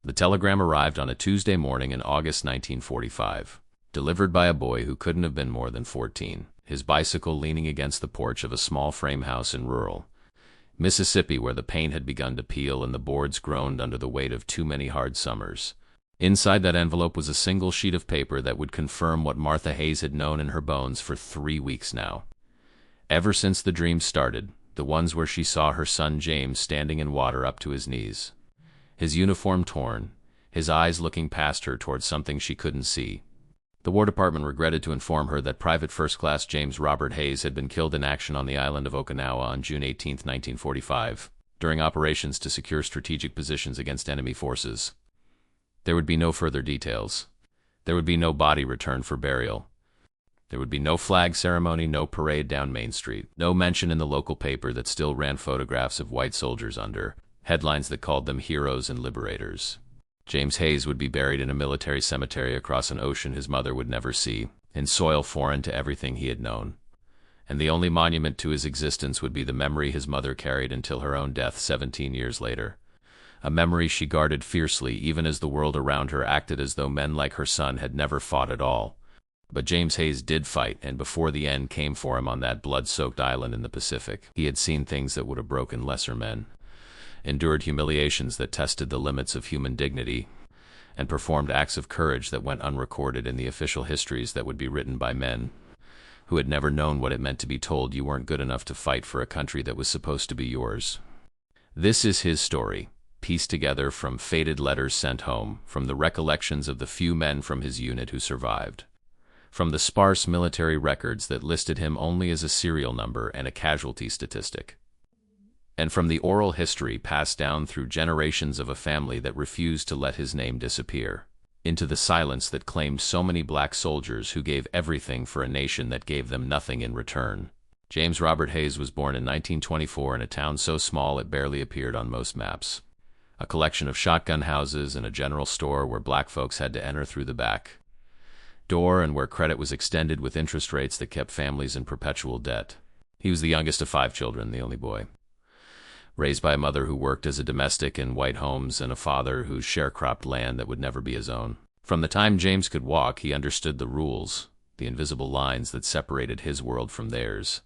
The telegram arrived on a Tuesday morning in August 1945, delivered by a boy who couldn't have been more than 14, his bicycle leaning against the porch of a small frame house in rural Mississippi, where the paint had begun to peel and the boards groaned under the weight of too many hard summers. Inside that envelope was a single sheet of paper that would confirm what Martha Hayes had known in her bones for 3 weeks now. Ever since the dreams started, the ones where she saw her son James standing in water up to his knees, his uniform torn, his eyes looking past her towards something she couldn't see. The War Department regretted to inform her that Private First Class James Robert Hayes had been killed in action on the island of Okinawa on June 18, 1945, during operations to secure strategic positions against enemy forces. There would be no further details. There would be no body returned for burial. There would be no flag ceremony, no parade down Main Street, no mention in the local paper that still ran photographs of white soldiers under headlines that called them heroes and liberators. James Hayes would be buried in a military cemetery across an ocean his mother would never see, in soil foreign to everything he had known. And the only monument to his existence would be the memory his mother carried until her own death 17 years later. A memory she guarded fiercely, even as the world around her acted as though men like her son had never fought at all. But James Hayes did fight, and before the end came for him on that blood-soaked island in the Pacific, he had seen things that would have broken lesser men, endured humiliations that tested the limits of human dignity, and performed acts of courage that went unrecorded in the official histories that would be written by men who had never known what it meant to be told you weren't good enough to fight for a country that was supposed to be yours. This is his story, pieced together from faded letters sent home, from the recollections of the few men from his unit who survived, from the sparse military records that listed him only as a serial number and a casualty statistic, and from the oral history passed down through generations of a family that refused to let his name disappear, into the silence that claimed so many black soldiers who gave everything for a nation that gave them nothing in return. James Robert Hayes was born in 1924 in a town so small it barely appeared on most maps. A collection of shotgun houses and a general store where black folks had to enter through the back door and where credit was extended with interest rates that kept families in perpetual debt. He was the youngest of 5 children, the only boy, raised by a mother who worked as a domestic in white homes and a father who sharecropped land that would never be his own. From the time James could walk, he understood the rules, the invisible lines that separated his world from theirs,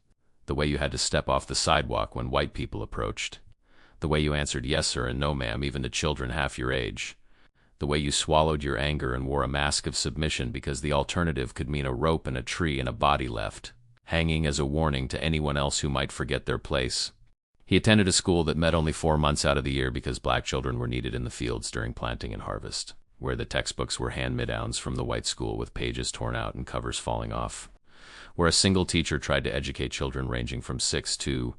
the way you had to step off the sidewalk when white people approached, the way you answered yes sir and no ma'am even to children half your age, the way you swallowed your anger and wore a mask of submission because the alternative could mean a rope and a tree and a body left, hanging as a warning to anyone else who might forget their place. He attended a school that met only 4 months out of the year because black children were needed in the fields during planting and harvest, where the textbooks were hand-me-downs from the white school with pages torn out and covers falling off, where a single teacher tried to educate children ranging from 6 to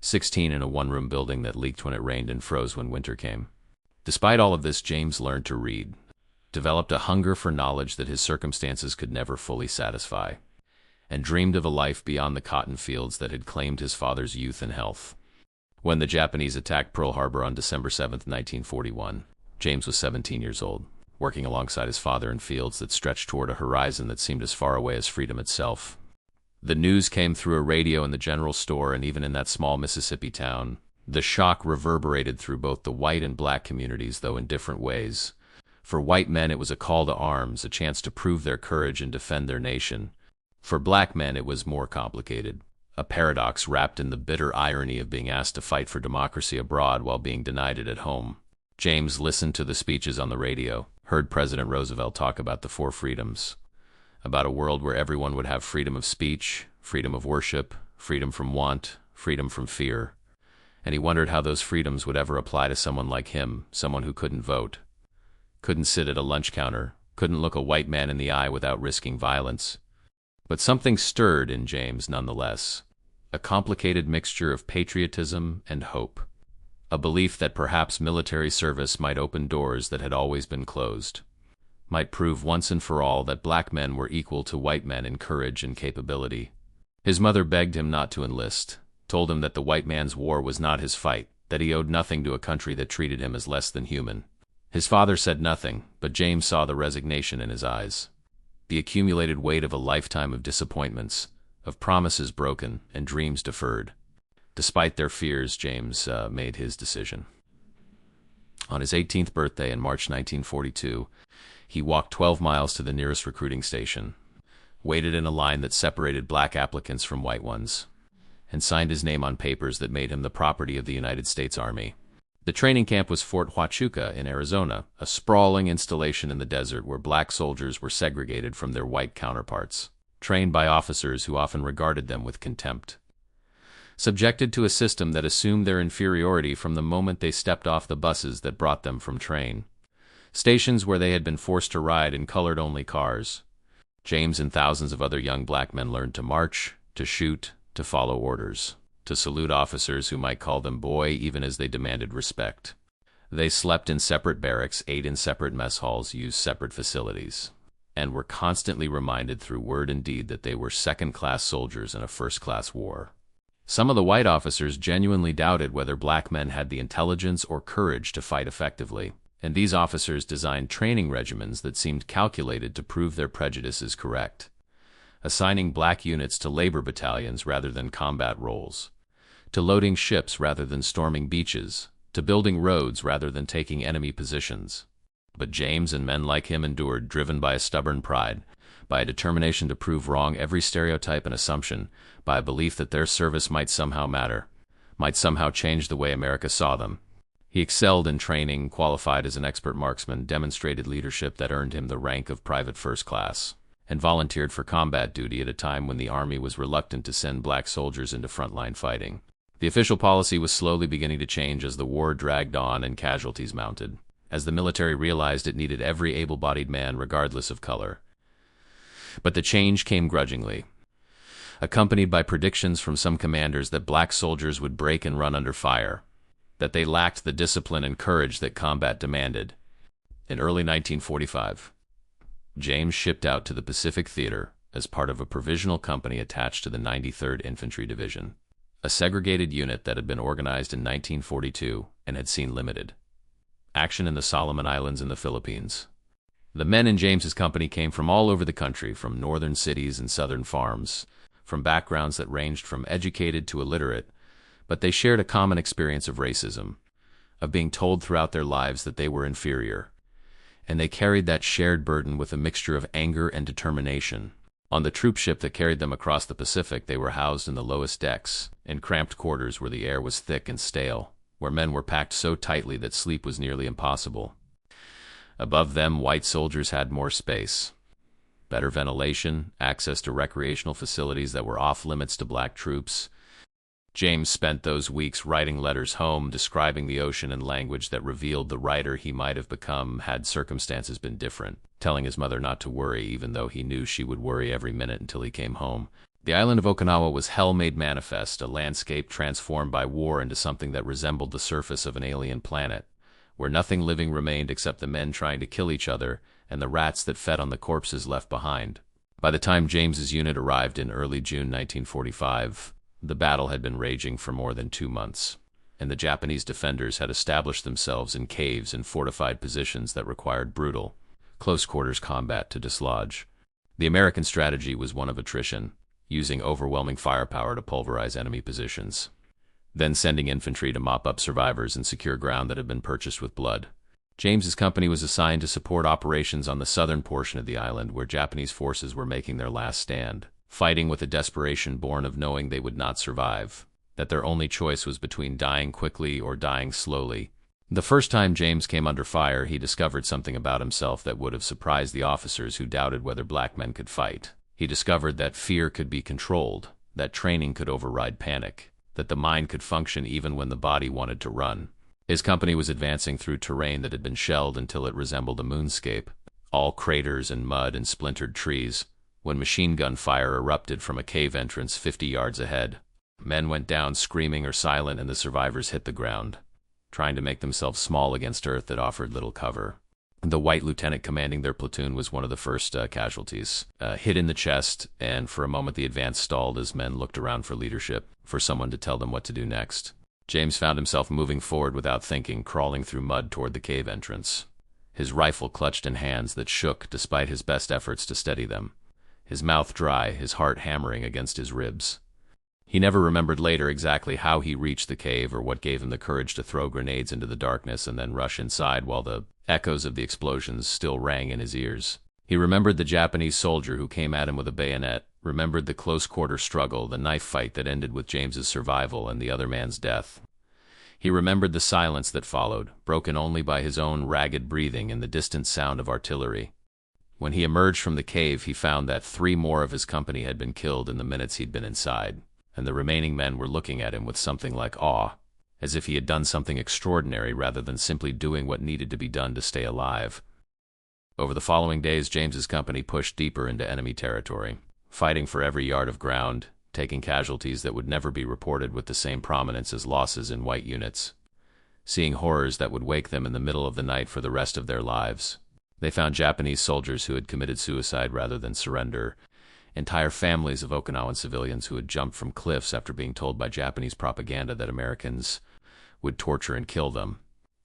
16 in a one-room building that leaked when it rained and froze when winter came. Despite all of this, James learned to read, developed a hunger for knowledge that his circumstances could never fully satisfy, and dreamed of a life beyond the cotton fields that had claimed his father's youth and health. When the Japanese attacked Pearl Harbor on December 7, 1941, James was 17 years old, working alongside his father in fields that stretched toward a horizon that seemed as far away as freedom itself. The news came through a radio in the general store, and even in that small Mississippi town, the shock reverberated through both the white and black communities, though in different ways. For white men, it was a call to arms, a chance to prove their courage and defend their nation. For black men, it was more complicated, a paradox wrapped in the bitter irony of being asked to fight for democracy abroad while being denied it at home. James listened to the speeches on the radio, heard President Roosevelt talk about the 4 freedoms, about a world where everyone would have freedom of speech, freedom of worship, freedom from want, freedom from fear. And he wondered how those freedoms would ever apply to someone like him, someone who couldn't vote, couldn't sit at a lunch counter, couldn't look a white man in the eye without risking violence. But something stirred in James nonetheless, a complicated mixture of patriotism and hope, a belief that perhaps military service might open doors that had always been closed, might prove once and for all that black men were equal to white men in courage and capability. His mother begged him not to enlist, told him that the white man's war was not his fight, that he owed nothing to a country that treated him as less than human. His father said nothing, but James saw the resignation in his eyes, the accumulated weight of a lifetime of disappointments, of promises broken and dreams deferred. Despite their fears, James made his decision. On his 18th birthday in March 1942, he walked 12 miles to the nearest recruiting station, waited in a line that separated black applicants from white ones, and signed his name on papers that made him the property of the United States Army. The training camp was Fort Huachuca in Arizona, a sprawling installation in the desert where black soldiers were segregated from their white counterparts, trained by officers who often regarded them with contempt. Subjected to a system that assumed their inferiority from the moment they stepped off the buses that brought them from train. Stations where they had been forced to ride in colored-only cars. James and thousands of other young black men learned to march, to shoot, to follow orders, to salute officers who might call them boy even as they demanded respect. They slept in separate barracks, ate in separate mess halls, used separate facilities, and were constantly reminded through word and deed that they were second-class soldiers in a first-class war. Some of the white officers genuinely doubted whether black men had the intelligence or courage to fight effectively, and these officers designed training regimens that seemed calculated to prove their prejudices correct, assigning black units to labor battalions rather than combat roles, to loading ships rather than storming beaches, to building roads rather than taking enemy positions. But James and men like him endured, driven by a stubborn pride, by a determination to prove wrong every stereotype and assumption, by a belief that their service might somehow matter, might somehow change the way America saw them. He excelled in training, qualified as an expert marksman, demonstrated leadership that earned him the rank of private first class, and volunteered for combat duty at a time when the Army was reluctant to send black soldiers into frontline fighting. The official policy was slowly beginning to change as the war dragged on and casualties mounted, as the military realized it needed every able-bodied man regardless of color. But the change came grudgingly, accompanied by predictions from some commanders that black soldiers would break and run under fire, that they lacked the discipline and courage that combat demanded. In early 1945, James shipped out to the Pacific Theater as part of a provisional company attached to the 93rd Infantry Division, a segregated unit that had been organized in 1942 and had seen limited action in the Solomon Islands and the Philippines. The men in James's company came from all over the country, from northern cities and southern farms, from backgrounds that ranged from educated to illiterate, but they shared a common experience of racism, of being told throughout their lives that they were inferior, and they carried that shared burden with a mixture of anger and determination. On the troop ship that carried them across the Pacific, they were housed in the lowest decks, in cramped quarters where the air was thick and stale, where men were packed so tightly that sleep was nearly impossible. Above them, white soldiers had more space, better ventilation, access to recreational facilities that were off-limits to black troops. James spent those weeks writing letters home, describing the ocean in language that revealed the writer he might have become had circumstances been different, telling his mother not to worry, even though he knew she would worry every minute until he came home. The island of Okinawa was hell made manifest, a landscape transformed by war into something that resembled the surface of an alien planet, where nothing living remained except the men trying to kill each other and the rats that fed on the corpses left behind. By the time James's unit arrived in early June 1945, the battle had been raging for more than 2 months, and the Japanese defenders had established themselves in caves and fortified positions that required brutal, close-quarters combat to dislodge. The American strategy was one of attrition, using overwhelming firepower to pulverize enemy positions, then sending infantry to mop up survivors and secure ground that had been purchased with blood. James's company was assigned to support operations on the southern portion of the island where Japanese forces were making their last stand, fighting with a desperation born of knowing they would not survive, that their only choice was between dying quickly or dying slowly. The first time James came under fire, he discovered something about himself that would have surprised the officers who doubted whether black men could fight. He discovered that fear could be controlled, that training could override panic, that the mind could function even when the body wanted to run. His company was advancing through terrain that had been shelled until it resembled a moonscape, all craters and mud and splintered trees, when machine gun fire erupted from a cave entrance 50 yards ahead. Men went down screaming or silent, and the survivors hit the ground, trying to make themselves small against earth that offered little cover. The white lieutenant commanding their platoon was one of the first casualties, hit in the chest, and for a moment the advance stalled as men looked around for leadership, for someone to tell them what to do next. James found himself moving forward without thinking, crawling through mud toward the cave entrance, his rifle clutched in hands that shook despite his best efforts to steady them, his mouth dry, his heart hammering against his ribs. He never remembered later exactly how he reached the cave or what gave him the courage to throw grenades into the darkness and then rush inside while the echoes of the explosions still rang in his ears. He remembered the Japanese soldier who came at him with a bayonet, remembered the close-quarter struggle, the knife fight that ended with James's survival and the other man's death. He remembered the silence that followed, broken only by his own ragged breathing and the distant sound of artillery. When he emerged from the cave, he found that 3 more of his company had been killed in the minutes he'd been inside, and the remaining men were looking at him with something like awe, as if he had done something extraordinary rather than simply doing what needed to be done to stay alive. Over the following days, James's company pushed deeper into enemy territory, fighting for every yard of ground, taking casualties that would never be reported with the same prominence as losses in white units, seeing horrors that would wake them in the middle of the night for the rest of their lives. They found Japanese soldiers who had committed suicide rather than surrender, entire families of Okinawan civilians who had jumped from cliffs after being told by Japanese propaganda that Americans would torture and kill them,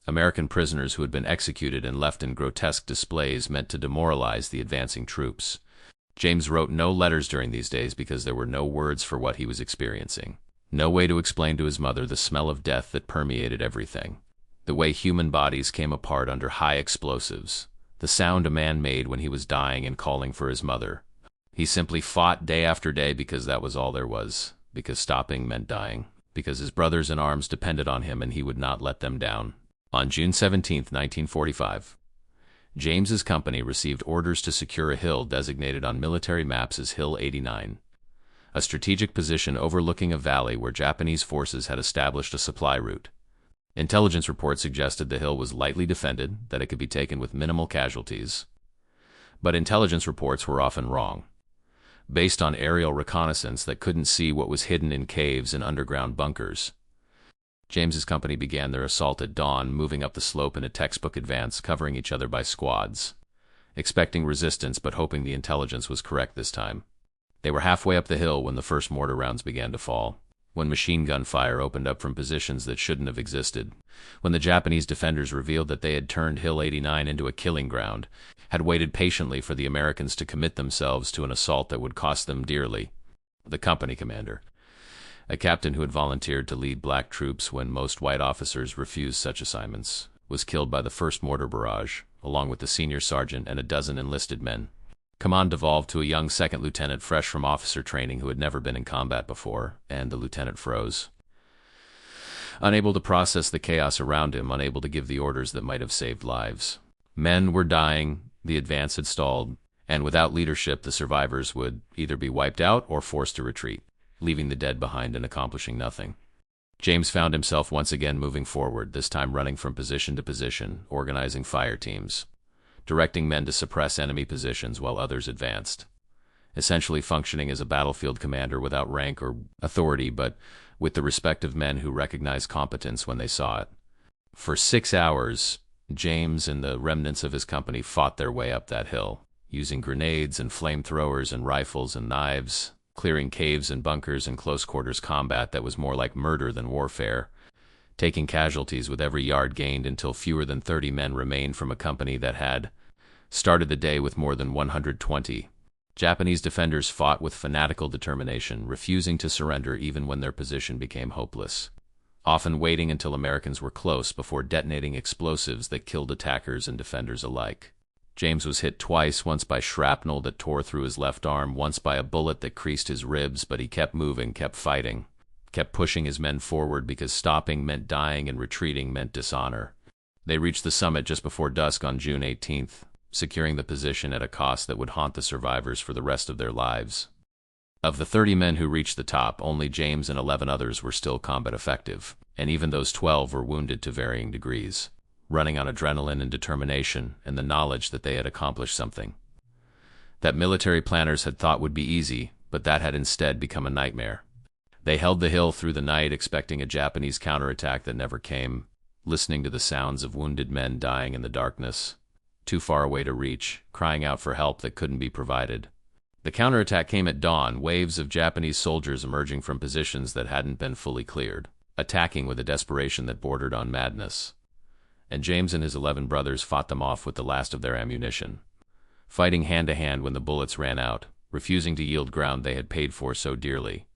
American prisoners who had been executed and left in grotesque displays meant to demoralize the advancing troops. James wrote no letters during these days because there were no words for what he was experiencing. No way to explain to his mother the smell of death that permeated everything. The way human bodies came apart under high explosives. The sound a man made when he was dying and calling for his mother. He simply fought day after day because that was all there was. Because stopping meant dying. Because his brothers in arms depended on him and he would not let them down. On June 17, 1945, James's company received orders to secure a hill designated on military maps as Hill 89, a strategic position overlooking a valley where Japanese forces had established a supply route. Intelligence reports suggested the hill was lightly defended, that it could be taken with minimal casualties. But intelligence reports were often wrong, based on aerial reconnaissance that couldn't see what was hidden in caves and underground bunkers. James's company began their assault at dawn, moving up the slope in a textbook advance, covering each other by squads, expecting resistance but hoping the intelligence was correct this time. They were halfway up the hill when the first mortar rounds began to fall, when machine gun fire opened up from positions that shouldn't have existed, when the Japanese defenders revealed that they had turned Hill 89 into a killing ground, had waited patiently for the Americans to commit themselves to an assault that would cost them dearly. The company commander, a captain who had volunteered to lead black troops when most white officers refused such assignments, was killed by the first mortar barrage, along with the senior sergeant and a dozen enlisted men. Command devolved to a young second lieutenant fresh from officer training who had never been in combat before, and the lieutenant froze. Unable to process the chaos around him, unable to give the orders that might have saved lives. Men were dying, the advance had stalled, and without leadership the survivors would either be wiped out or forced to retreat, leaving the dead behind and accomplishing nothing. James found himself once again moving forward, this time running from position to position, organizing fire teams, directing men to suppress enemy positions while others advanced, essentially functioning as a battlefield commander without rank or authority, but with the respect of men who recognized competence when they saw it. For 6 hours, James and the remnants of his company fought their way up that hill, using grenades and flamethrowers and rifles and knives, clearing caves and bunkers in close-quarters combat that was more like murder than warfare, taking casualties with every yard gained until fewer than 30 men remained from a company that had started the day with more than 120. Japanese defenders fought with fanatical determination, refusing to surrender even when their position became hopeless, often waiting until Americans were close before detonating explosives that killed attackers and defenders alike. James was hit twice, once by shrapnel that tore through his left arm, once by a bullet that creased his ribs, but he kept moving, kept fighting, kept pushing his men forward because stopping meant dying and retreating meant dishonor. They reached the summit just before dusk on June 18th, securing the position at a cost that would haunt the survivors for the rest of their lives. Of the 30 men who reached the top, only James and 11 others were still combat effective, and even those 12 were wounded to varying degrees, running on adrenaline and determination and the knowledge that they had accomplished something that military planners had thought would be easy, but that had instead become a nightmare. They held the hill through the night, expecting a Japanese counterattack that never came, listening to the sounds of wounded men dying in the darkness, too far away to reach, crying out for help that couldn't be provided. The counterattack came at dawn, waves of Japanese soldiers emerging from positions that hadn't been fully cleared, attacking with a desperation that bordered on madness. And James and his 11 brothers fought them off with the last of their ammunition, fighting hand-to-hand when the bullets ran out, refusing to yield ground they had paid for so dearly.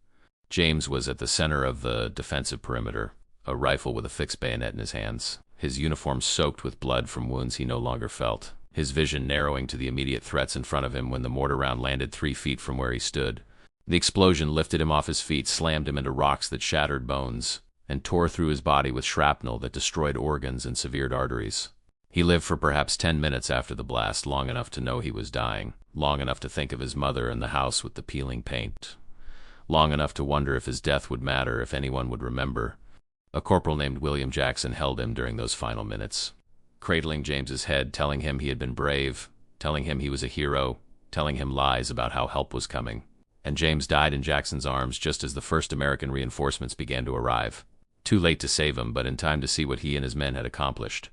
James was at the center of the defensive perimeter, a rifle with a fixed bayonet in his hands, his uniform soaked with blood from wounds he no longer felt, his vision narrowing to the immediate threats in front of him when the mortar round landed 3 feet from where he stood. The explosion lifted him off his feet, slammed him into rocks that shattered bones, and tore through his body with shrapnel that destroyed organs and severed arteries. He lived for perhaps 10 minutes after the blast, long enough to know he was dying, long enough to think of his mother and the house with the peeling paint, long enough to wonder if his death would matter, if anyone would remember. A corporal named William Jackson held him during those final minutes, cradling James's head, telling him he had been brave, telling him he was a hero, telling him lies about how help was coming. And James died in Jackson's arms just as the first American reinforcements began to arrive. Too late to save him, but in time to see what he and his men had accomplished.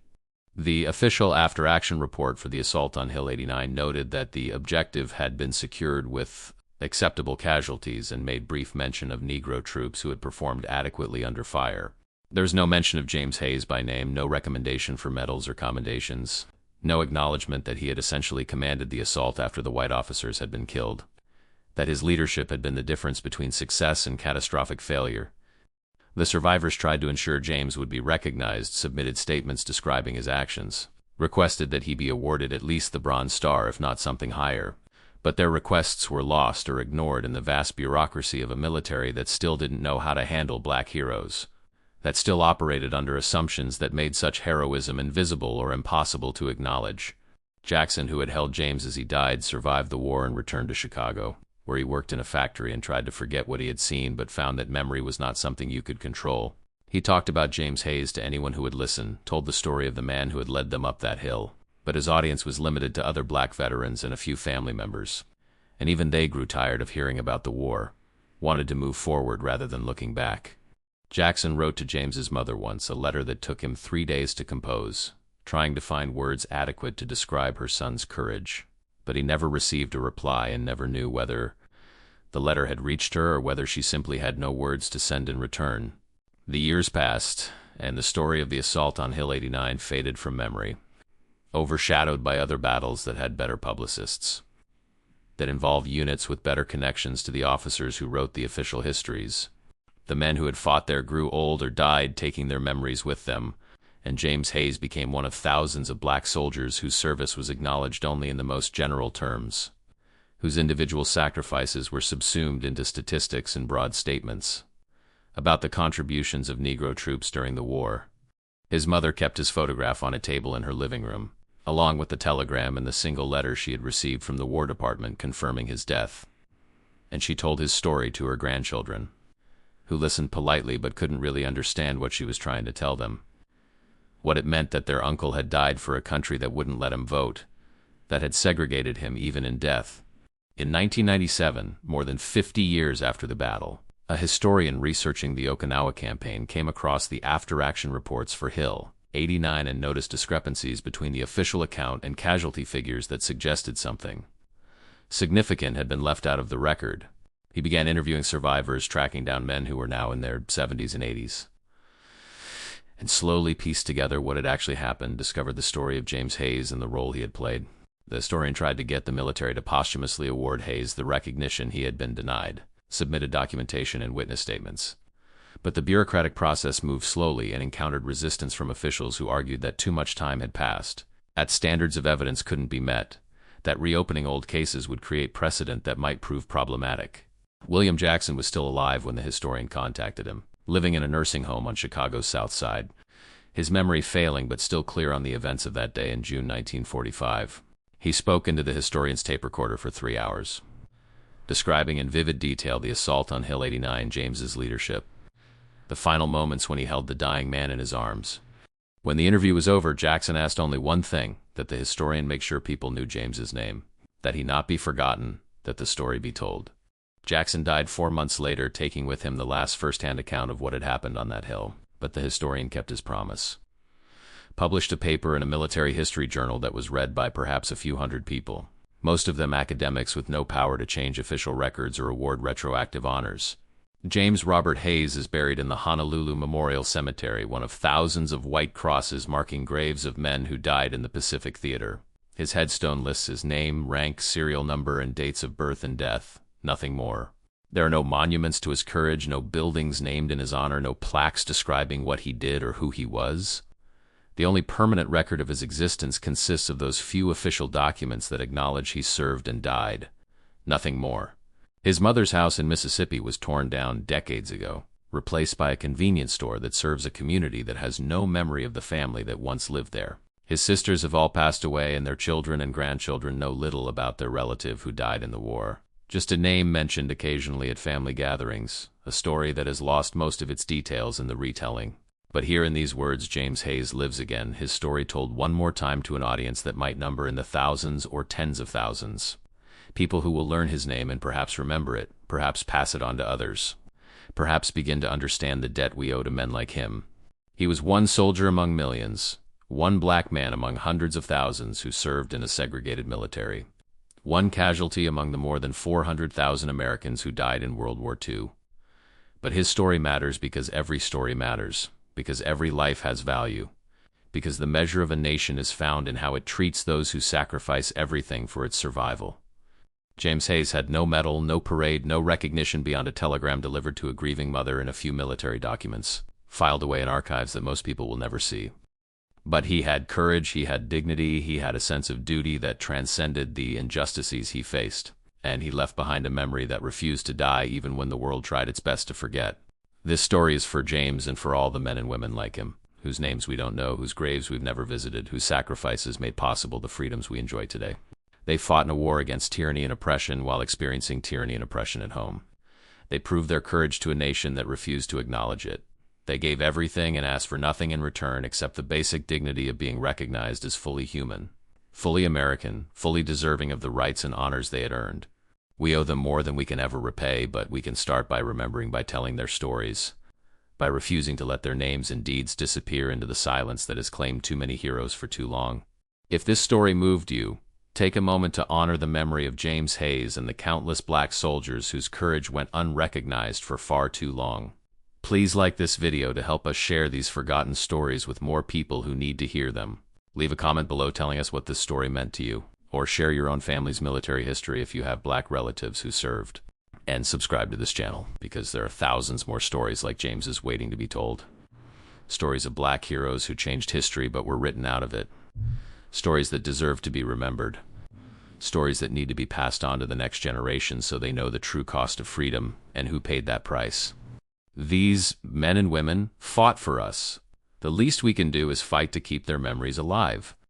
The official after-action report for the assault on Hill 89 noted that the objective had been secured with acceptable casualties and made brief mention of Negro troops who had performed adequately under fire. There was no mention of James Hayes by name, no recommendation for medals or commendations, no acknowledgement that he had essentially commanded the assault after the white officers had been killed, that his leadership had been the difference between success and catastrophic failure. The survivors tried to ensure James would be recognized, submitted statements describing his actions, requested that he be awarded at least the Bronze Star, if not something higher. But their requests were lost or ignored in the vast bureaucracy of a military that still didn't know how to handle black heroes, that still operated under assumptions that made such heroism invisible or impossible to acknowledge. Jackson, who had held James as he died, survived the war and returned to Chicago, where he worked in a factory and tried to forget what he had seen, but found that memory was not something you could control. He talked about James Hayes to anyone who would listen, told the story of the man who had led them up that hill. But his audience was limited to other black veterans and a few family members, and even they grew tired of hearing about the war, wanted to move forward rather than looking back. Jackson wrote to James's mother once, a letter that took him 3 days to compose, trying to find words adequate to describe her son's courage. But he never received a reply and never knew whether the letter had reached her or whether she simply had no words to send in return. The years passed, and the story of the assault on Hill 89 faded from memory, overshadowed by other battles that had better publicists, that involved units with better connections to the officers who wrote the official histories. The men who had fought there grew old or died, taking their memories with them, and James Hayes became one of thousands of black soldiers whose service was acknowledged only in the most general terms, whose individual sacrifices were subsumed into statistics and broad statements about the contributions of Negro troops during the war. His mother kept his photograph on a table in her living room, along with the telegram and the single letter she had received from the War Department confirming his death. And she told his story to her grandchildren, who listened politely but couldn't really understand what she was trying to tell them. What it meant that their uncle had died for a country that wouldn't let him vote, that had segregated him even in death. In 1997, more than 50 years after the battle, a historian researching the Okinawa campaign came across the after-action reports for Hill 89 and noticed discrepancies between the official account and casualty figures that suggested something significant had been left out of the record. He began interviewing survivors, tracking down men who were now in their 70s and 80s, and slowly pieced together what had actually happened, discovered the story of James Hayes and the role he had played. The historian tried to get the military to posthumously award Hayes the recognition he had been denied, submitted documentation and witness statements. But the bureaucratic process moved slowly and encountered resistance from officials who argued that too much time had passed, that standards of evidence couldn't be met, that reopening old cases would create precedent that might prove problematic. William Jackson was still alive when the historian contacted him, living in a nursing home on Chicago's South Side, his memory failing but still clear on the events of that day in June 1945. He spoke into the historian's tape recorder for 3 hours, describing in vivid detail the assault on Hill 89, James's leadership, the final moments when he held the dying man in his arms. When the interview was over, Jackson asked only one thing, that the historian make sure people knew James's name, that he not be forgotten, that the story be told. Jackson died 4 months later, taking with him the last first-hand account of what had happened on that hill, but the historian kept his promise. Published a paper in a military history journal that was read by perhaps a few hundred people, most of them academics with no power to change official records or award retroactive honors. James Robert Hayes is buried in the Honolulu Memorial Cemetery, one of thousands of white crosses marking graves of men who died in the Pacific Theater. His headstone lists his name, rank, serial number, and dates of birth and death, nothing more. There are no monuments to his courage, no buildings named in his honor, no plaques describing what he did or who he was. The only permanent record of his existence consists of those few official documents that acknowledge he served and died. Nothing more. His mother's house in Mississippi was torn down decades ago, replaced by a convenience store that serves a community that has no memory of the family that once lived there. His sisters have all passed away, and their children and grandchildren know little about their relative who died in the war. Just a name mentioned occasionally at family gatherings, a story that has lost most of its details in the retelling. But here in these words, James Hayes lives again, his story told one more time to an audience that might number in the thousands or tens of thousands. People who will learn his name and perhaps remember it, perhaps pass it on to others, perhaps begin to understand the debt we owe to men like him. He was one soldier among millions, one black man among hundreds of thousands who served in a segregated military, one casualty among the more than 400,000 Americans who died in World War II. But his story matters because every story matters, because every life has value, because the measure of a nation is found in how it treats those who sacrifice everything for its survival. James Hayes had no medal, no parade, no recognition beyond a telegram delivered to a grieving mother and a few military documents, filed away in archives that most people will never see. But he had courage, he had dignity, he had a sense of duty that transcended the injustices he faced, and he left behind a memory that refused to die even when the world tried its best to forget. This story is for James and for all the men and women like him, whose names we don't know, whose graves we've never visited, whose sacrifices made possible the freedoms we enjoy today. They fought in a war against tyranny and oppression while experiencing tyranny and oppression at home. They proved their courage to a nation that refused to acknowledge it. They gave everything and asked for nothing in return except the basic dignity of being recognized as fully human, fully American, fully deserving of the rights and honors they had earned. We owe them more than we can ever repay, but we can start by remembering, by telling their stories, by refusing to let their names and deeds disappear into the silence that has claimed too many heroes for too long. If this story moved you, take a moment to honor the memory of James Hayes and the countless black soldiers whose courage went unrecognized for far too long. Please like this video to help us share these forgotten stories with more people who need to hear them. Leave a comment below telling us what this story meant to you, or share your own family's military history if you have black relatives who served. And subscribe to this channel, because there are thousands more stories like James's waiting to be told. Stories of black heroes who changed history but were written out of it. Stories that deserve to be remembered. Stories that need to be passed on to the next generation so they know the true cost of freedom and who paid that price. These men and women fought for us. The least we can do is fight to keep their memories alive.